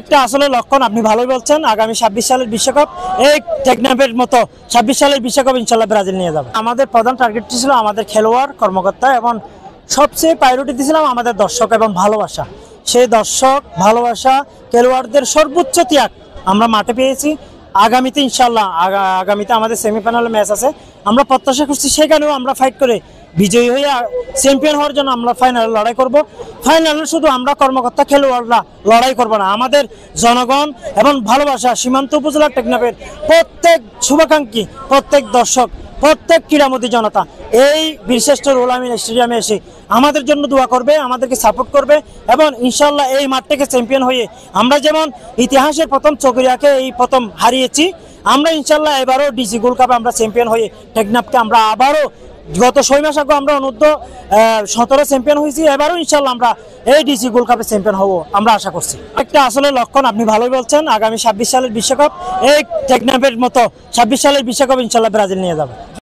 একটা আসলে লক্ষণ আপনি ভালোই বলছেন। আগামী 26 সালের বিশ্বকাপ এই টেকনাফের মতো 26 সালের বিশ্বকাপ ইনশাল্লাহ ব্রাজিল নিয়ে যাবে। আমাদের প্রধান টার্গেটটি ছিল আমাদের খেলোয়াড় কর্মকর্তা এবং সবচেয়ে প্রায়োরিটি দিয়েছিলাম আমাদের দর্শক এবং ভালোবাসা। সেই দর্শক ভালোবাসা খেলোয়াড়দের সর্বোচ্চ ত্যাগ আমরা মাঠে পেয়েছি। আগামীতে ইনশাল্লাহ আগামীতে আমাদের সেমিফাইনাল ম্যাচ আছে, আমরা প্রত্যাশা করছি সেখানেও আমরা ফাইট করে বিজয়ী হয়ে চ্যাম্পিয়ন হওয়ার জন্য আমরা ফাইনালে লড়াই করব। ফাইনালে শুধু আমরা কর্মকর্তা খেলোয়াড়রা লড়াই করব না, আমাদের জনগণ এবং ভালোবাসা সীমান্ত উপজেলা টেকনাফের প্রত্যেক শুভাকাঙ্ক্ষী, প্রত্যেক দর্শক, প্রত্যেক ক্রীড়ামোদী জনতা এই বীরশ্রেষ্ঠ রুহুল আমিন স্টেডিয়ামে এসে আমাদের জন্য দোয়া করবে, আমাদেরকে সাপোর্ট করবে এবং ইনশাল্লাহ এই মাঠ থেকে চ্যাম্পিয়ন হয়ে আমরা যেমন ইতিহাসের প্রথম চকরিয়াকে এই প্রথম হারিয়েছি, আমরা ইনশাল্লাহ এবারও ডিসি গোল্ড কাপে আমরা চ্যাম্পিয়ন হয়ে টেকনাফকে আমরা আবারও গত 6 মাস আগে আমরা অনূর্ধ্ব 17 চ্যাম্পিয়ন হয়েছি, এবারও ইনশাল্লাহ আমরা এই ডিসি গোল্ড কাপে চ্যাম্পিয়ন হব আমরা আশা করছি। একটা আসলে লক্ষণ আপনি ভালোই বলছেন। আগামী 26 সালের বিশ্বকাপ এই টেকনাফের মতো 26 সালের বিশ্বকাপ ইনশাল্লাহ ব্রাজিল নিয়ে যাবে।